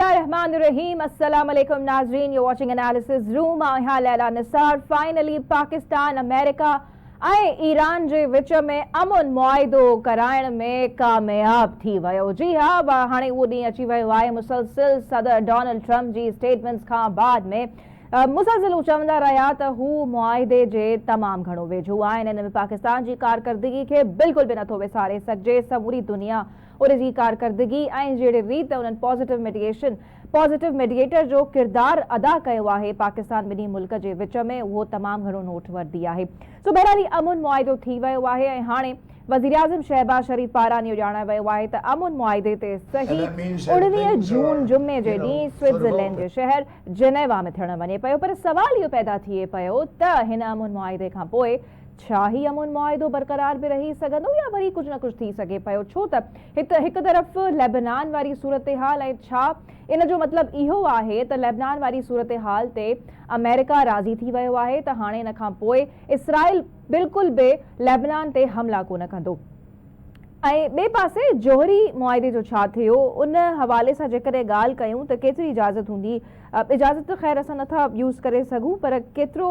Bismillahirrahmanirrahim. Assalamu alaikum नाज़रीन. You're watching Analysis Room. आहियां Laila Nisar. Finally Pakistan America ऐं ईरान जे विच में अमन मुआहिदो कराइण में कामयाब थी वियो. जी हा, हाणे उहो ॾींहुं अची वियो आहे. मुसलसिल सदर डोनाल्ड ट्रम्प जी स्टेटमेंट्स खां बाद में मुसलसिल चवंदा रहिया त हू मुआहिदे जे तमामु घणो वेझो आहिनि. हिन में पाकिस्तान जी कारकर्दगी खे बिल्कुलु बि नथो विसारे सघिजे. समूरी दुनिया उन जी कारकर्दगी ऐं जहिड़े रीति उन्हनि पॉज़िटिव मेडिएटर जो किरदारु अदा कयो आहे पाकिस्तान ॿिन्ही मुल्क जे विच में, उहो तमामु घणो नोटवर्दी आहे. सो बहरहाल अमन मुआहिदो थी वियो आहे ऐं हाणे वज़ीर आज़म शहबाज शरीफ़ पारां इहो ॼाणायो वियो आहे त अमन मुआहिदे ते सही 19 जून जुमे जे ॾींहुं स्विट्ज़रलैंड जे शहर जिनेवा में थियणु वञे पियो. पर सवाल इहो पैदा थिए पियो त हिन अमन मुआहिदे खां पोइ छा ही अमन मुआहिदो बरक़रार बि रही सघंदो या वरी कुझु न कुझु थी सघे पियो? छो त हिकु तरफ़ लेबनान वारी सूरत हाल ऐं छा इन जो मतिलबु इहो आहे त लेबनान वारी सूरत हाल ते अमेरिका राज़ी थी वियो आहे त हाणे इन खां पोइ इसराइल बिल्कुलु बि लेबनान ते हमला कोन कंदो. ऐं ॿिए पासे जोहरी मुआहिदे जो छा थियो उन हवाले सां जेकॾहिं ॻाल्हि कयूं त केतिरी इजाज़त हूंदी? इजाज़त त ख़ैर असां नथा यूज़ करे सघूं, पर केतिरो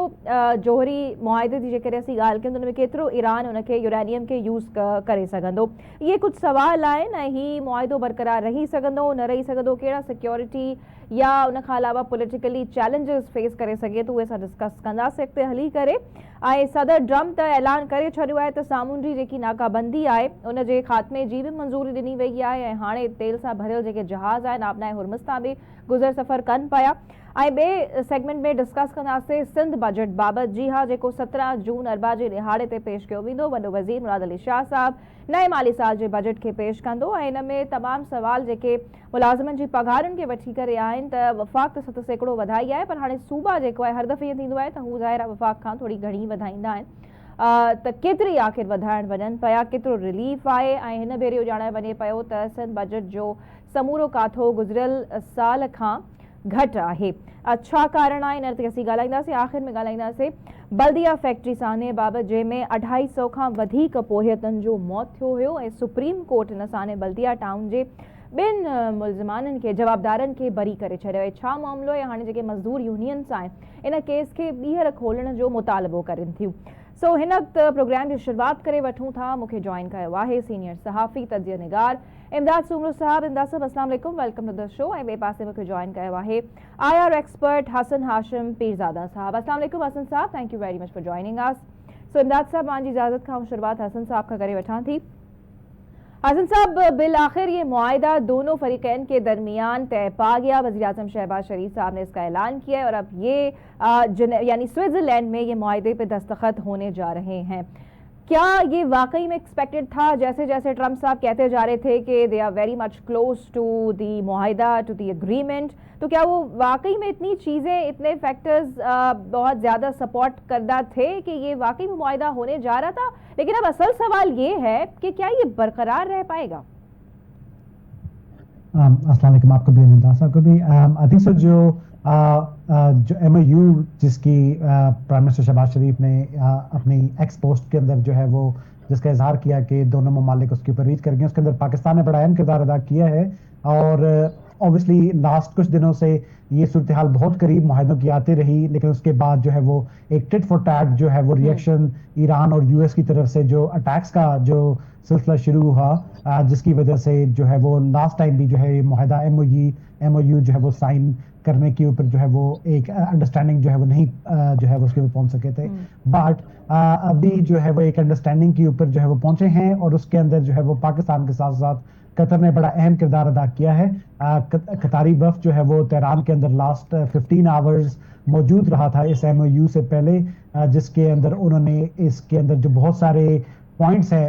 जोहरी मुआहिदे जी जेकॾहिं असीं ॻाल्हि कयूं त उन में केतिरो ईरान उनखे यूरेनियम खे यूज़ करे सघंदो? इहे कुझु सवाल आहिनि ऐं हीउ मुआहिदो बरक़रार रही सघंदो न रही सघंदो, कहिड़ा सिक्योरिटी या उन खां अलावा पॉलिटिकली चैलेंजिस फेस करे सघे थो, उहे असां डिस्कस कंदासीं अॻिते हली करे. ऐं सदर ट्रम्प त ऐलान करे छॾियो आहे त सामूंडी जेकी नाकाबंदी आहे उन जे ख़ात्मे जी बि मंज़ूरी ॾिनी वई आहे ऐं हाणे तेल सां भरियल जेके जहाज़ आहिनि आबनाए हुर्मुज़ तां बि गुज़र सफ़र कनि पिया. ऐं ॿिए सेगमेंट में डिस्कस कंदासीं सिंध बजट बाबति. जी हा, जेको 17 जून अरबा जे ॾिहाड़े ते पेश कयो वेंदो. वॾो वज़ीर मुराद अली शाह साहिबु नए माली साल जे बजट खे पेश कंदो ऐं हिन में तमामु सवाल जेके मुलाज़िमनि जी पघारुनि खे वठी करे आहिनि त वफ़ाक़ त 7% वधाई आहे, पर हाणे सूबा जेको आहे हर दफ़े ईअं थींदो आहे त हू ज़ाहिर आहे वफ़ाक़ खां थोरी घणी वधाईंदा आहिनि. त केतिरी आख़िर वधाइण वञनि पिया, केतिरो रिलीफ आहे? ऐं हिन भेरे इहो ॼाणायो वञे पियो त सिंध बजट जो समूरो काथो गुज़िरियल साल खां घटि आहे. छा कारण आहे इन ते असीं ॻाल्हाईंदासीं. आख़िर में ॻाल्हाईंदासीं बल्दिया फैक्ट्री साने बाबति जंहिंमें 250 खां वधीक पोहियतनि जो मौत थियो हुयो ऐं सुप्रीम कोर्ट हिन साने बल्दिया टाउन जे ॿिनि मुल्ज़िमाननि खे जवाबदारनि खे बरी करे छॾियो आहे. छा मामिलो आहे? हाणे जेके मज़दूर यूनियन्स आहिनि इन केस खे ॿीहर खोलण जो मुतालबो करनि थियूं. सो हिन वक़्तु प्रोग्राम जी शुरूआति करे वठूं था. मूंखे जॉइन कयो आहे सीनियर सहाफ़ी तजिया निगार इमदाद सूमरो साहब. इमदाद साहब अस्सलाम वालेकुम, वेलकम टू द शो. ऐं ॿिए पासे मूंखे जॉइन कयो आहे IR एक्सपर्ट हसन हाशिम पीरज़ादा साहब. अस्सलाम वालेकुम हसन साहब, thank you very much for joining us. So Imdad साहब, मुंहिंजी इजाज़त खां शुरूआति हसन साहब खां करे वठां थी. हसन साहब, बिल आखिर ये मुआहिदा दोनों फरीकैन के दरमियान तय पा गया. वज़ीर आज़म शहबाज शरीफ साहब ने इसका ऐलान किया है और अब ये यानी स्विट्ज़रलैंड में ये मुआहिदे पे दस्तखत होने जा रहे हैं. क्या ये वाकई में एक्सपेक्टेड था? जैसे जैसे ट्रम्प साहब कहते जा रहे थे कि they are very much close to the मुआहिदा, टू दी एग्रीमेंट, तो क्या वो वाकई में इतनी चीज़ें, इतने फैक्टर्स बहुत ज़्यादा सपोर्ट करदा थे कि ये वाकई में मुआहिदा होने जा रहा था? लेकिन अब असल सवाल ये है कि क्या ये बरकरार रह पाएगा? अस्सलाम वालेकुम, आपको भी अनिंदा साहब को भी. आई थिंक सो जो MOU जिसकी प्राइम मिनिस्टर शहबाज शरीफ ने अपनी एक्स पोस्ट के अंदर जो है वो जिसका इजहार किया कि दोनों ममालिक उसके ऊपर रीच कर गए, उसके अंदर पाकिस्तान ने बड़ा अहम किरदार अदा किया है. और ऑब्वियसली लास्ट कुछ दिनों से ये सूरत हाल बहुत करीब मुआहिदों की आती रही, लेकिन उसके बाद जो है वो एक टिट फॉर टैट जो है वो रिएक्शन ईरान और US की तरफ से जो अटैक्स का जो सिलसिला शुरू हुआ, जिसकी वजह से जो है वो लास्ट टाइम भी जो है मुआहिदा MOU जो है वो साइन करने के ऊपर जो है वो एक अंडरस्टैंडिंग जो है वो नहीं जो है वो उसके ऊपर पहुंच सके थे. बट अभी जो है वो एक अंडरस्टैंडिंग के ऊपर जो है वो पहुंचे हैं और उसके अंदर जो है वो पाकिस्तान के साथ साथ कतर ने बड़ा अहम किरदार अदा किया है. कतारी वफ़द जो है वो तेहरान के अंदर लास्ट 15 आवर्स मौजूद रहा था इस MOU से पहले, जिसके अंदर उन्होंने इसके अंदर जो बहुत सारे पॉइंट्स है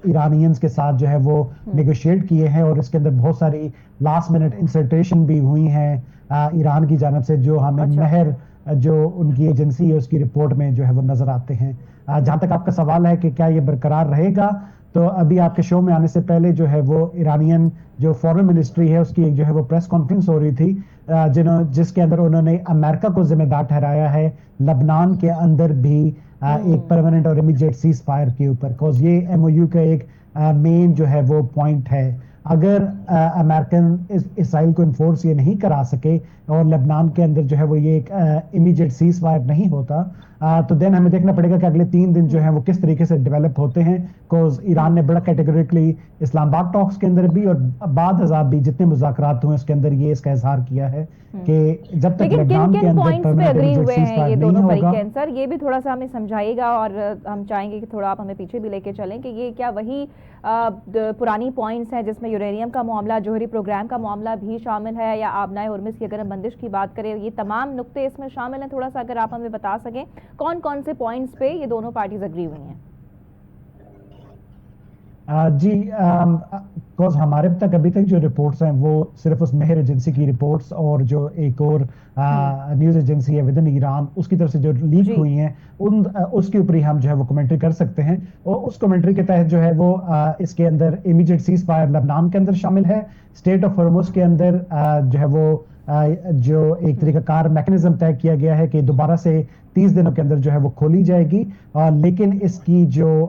ईरानियंस के साथ जो है वो नेगोशिएट किए हैं और इसके अंदर बहुत सारी लास्ट मिनट इंसल्टेशन भी हुई हैं ईरान की जानिब से, जो हमें महर जो उनकी एजेंसी है उसकी रिपोर्ट में जो है वो नजर आते हैं. जहां तक आपका सवाल है कि क्या ये बरकरार रहेगा, तो अभी आपके शो में आने से पहले जो है वो ईरानियन जो फॉरेन मिनिस्ट्री है उसकी एक जो है वो प्रेस कॉन्फ्रेंस हो रही थी, जिसके अंदर उन्होंने अमेरिका को जिम्मेदार ठहराया है लबनान के अंदर भी एक परमानेंट और इमीडिएट सीज फायर के ऊपर, बिकॉज ये MOU का एक मेन जो है वो पॉइंट है. اگر امریکن اسرائیل کو انفورس یہ نہیں کرا سکے اور لبنان کے اندر جو ہے وہ یہ ایک امیڈیٹ سیز فائر نہیں ہوتا تو دین ہمیں دیکھنا پڑے گا کہ اگلے 3 دن جو ہیں وہ کس طریقے سے ڈیولپ ہوتے ہیں. کوز ایران نے بڑا کیٹیگوریکلی اسلام آباد ٹاکس کے اندر بھی اور بعد ازاں بھی جتنے مذاکرات ہوئے اس کے اندر یہ اس کا اظہار کیا ہے کہ جب تک لبنان کے اندر پرماننٹ امیڈیٹ سیز فائر نہیں ہوگا. سر یہ بھی تھوڑا سا ہمیں سمجھائیے گا اور ہم چاہیں گے کہ تھوڑا آپ ہمیں پیچھے بھی لے کے چلیں کہ یہ کیا وہی پرانی پوائنٹس ہیں جس میں یورینیم کا معاملہ جوہری پروگرام کا معاملہ بھی شامل ہے یا آبنائے ہرمز کی اگر ہم بندش کی بات کریں یہ تمام نقطے اس میں شامل ہیں. تھوڑا سا اگر آپ ہمیں بتا سکیں کون کون سے پوائنٹس پہ یہ دونوں پارٹیز اگری ہوئی ہیں. جی ہمارے تک ابھی تک جو رپورٹس ہیں وہ صرف اس مہر ایجنسی کی رپورٹس اور جو ایک اور نیوز ایجنسی ہے ودن ایران اس کی طرف سے جو لیک ہوئی ہیں اس کے اوپر ہی ہم جو ہے وہ کمنٹری کر سکتے ہیں. اور اس کمنٹری کے تحت جو ہے وہ اس کے اندر امیڈیٹ سیز فائر لبنان کے اندر شامل ہے. اسٹیٹ آف ہرمز کے اندر جو ہے وہ جو ایک طریقہ کار میکنزم طے کیا گیا ہے کہ دوبارہ سے 30 دنوں کے اندر جو ہے وہ کھولی جائے گی. لیکن اس کی جو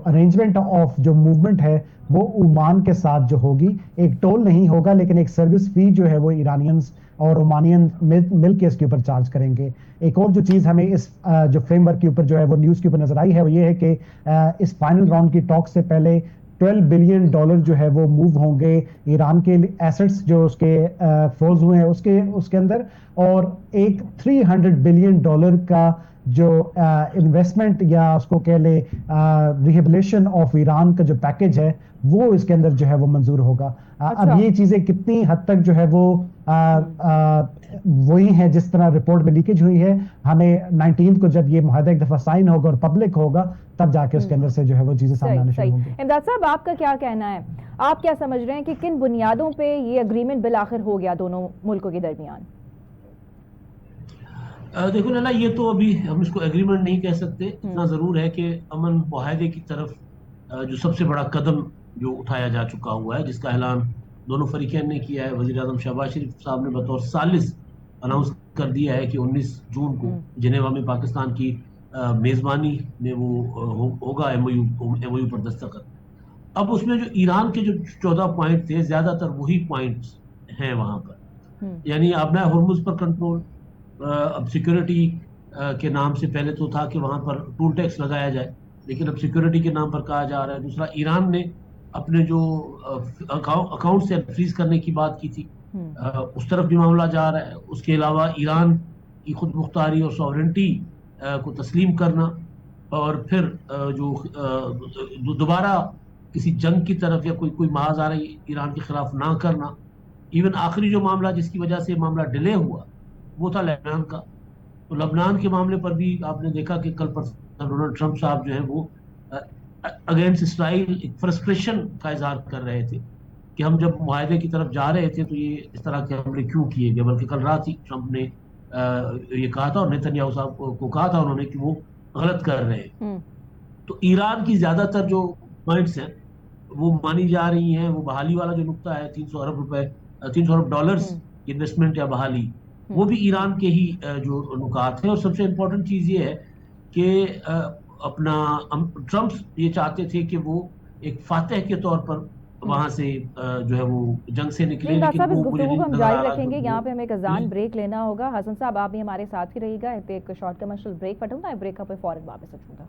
ارینجمنٹ آف جو موومنٹ ہے وہ عمان کے ساتھ جو ہوگی ایک ٹول نہیں ہوگا لیکن ایک سروس فی جو ہے وہ ایرانینز اور عمانین مل کے اس کے اوپر چارج کریں گے. ایک اور جو چیز ہمیں اس جو فریم ورک کے اوپر جو ہے وہ نیوز کے اوپر نظر آئی ہے وہ یہ ہے کہ اس فائنل راؤنڈ کی ٹاک سے پہلے $12 بلین جو ہے وہ موو ہوں گے ایران کے ایسٹس جو اس کے فروز ہوئے ہیں اس کے اندر اور ایک $300 بلین کا جو انویسٹمنٹ یا اس کو کہہ لے ریہیبلیشن آف ایران کا جو پیکج ہے وہ اس کے اندر جو ہے وہ منظور ہوگا. اب یہ چیزیں کتنی حد تک جو ہے وہ وہی ہیں جس طرح رپورٹ میں لیکیج ہوئی ہے. ہمیں 19 کو جب یہ معاہدہ ایک دفعہ سائن ہوگا اور پبلک ہوگا تب جا کے اس کے اندر سے جو ہے وہ چیزیں سامنے آنا شروع ہوں گی. امداد صاحب آپ کا کیا کہنا ہے آپ کیا سمجھ رہے ہیں کہ کن بنیادوں پہ یہ اگریمنٹ بالآخر ہو گیا دونوں ملکوں کے درمیان؟ دیکھو لیلا یہ تو ابھی ہم اس کو ایگریمنٹ نہیں کہہ سکتے. اتنا ضرور ہے کہ امن معاہدے کی طرف جو سب سے بڑا قدم جو اٹھایا جا چکا ہوا ہے جس کا اعلان دونوں فریقین نے کیا ہے. وزیر اعظم شہباز شریف صاحب نے بطور ثالث اناؤنس کر دیا ہے کہ 19 جون کو جنیوا میں پاکستان کی میزبانی میں وہ ہوگا ایم او یو پر دستخط. اب اس میں جو ایران کے جو 14 پوائنٹ تھے زیادہ تر وہی پوائنٹس ہیں وہاں پر. یعنی آبنائے ہرمز پر کنٹرول. اب سیکورٹی کے نام سے پہلے تو تھا کہ وہاں پر ٹول ٹیکس لگایا جائے لیکن اب سیکورٹی کے نام پر کہا جا رہا ہے. دوسرا ایران نے اپنے جو اکاؤنٹ سے فریز کرنے کی بات کی تھی اس طرف بھی معاملہ جا رہا ہے. اس کے علاوہ ایران کی خود مختاری اور سوورنٹی کو تسلیم کرنا اور پھر جو دوبارہ کسی جنگ کی طرف یا کوئی محاذ آ رہی ایران کے خلاف نہ کرنا. ایون آخری جو معاملہ جس کی وجہ سے معاملہ ڈیلے ہوا وہ تھا لبنان کا. تو لبنان کے معاملے پر بھی آپ نے دیکھا کہ کل ڈونلڈ ٹرمپ صاحب جو ہیں وہ اگینسٹ اسرائیل ایک فرسٹریشن کا اظہار کر رہے تھے کہ ہم جب معاہدے کی طرف جا رہے تھے تو یہ اس طرح کے حملے کیوں کیے گئے. بلکہ کل رات ہی ٹرمپ نے یہ کہا تھا اور نیتنیاہو صاحب کو کہا تھا انہوں نے کہ وہ غلط کر رہے ہیں. تو ایران کی زیادہ تر جو پوائنٹس ہیں وہ مانی جا رہی ہیں. وہ بحالی والا جو نقطہ ہے $300 ارب انویسٹمنٹ یا بحالی وہ بھی ایران کے ہی جو نکات ہیں. اور سب سے امپورٹنٹ چیز یہ ہے کہ اپنا ٹرمپ یہ چاہتے تھے کہ وہ ایک فاتح کے طور پر وہاں سے جو ہے وہ جنگ سے نکلے. لیکن صاحب اس گفتگو کو ہم جاری رکھیں گے. یہاں پہ ہمیں ایک اذان بریک لینا ہوگا. حسن صاحب آپ بھی ہمارے ساتھ ہی رہیے گا. ایک شارٹ کمرشل بریک پڑھوں گا. بریک پہ فوراً واپس آؤں گا.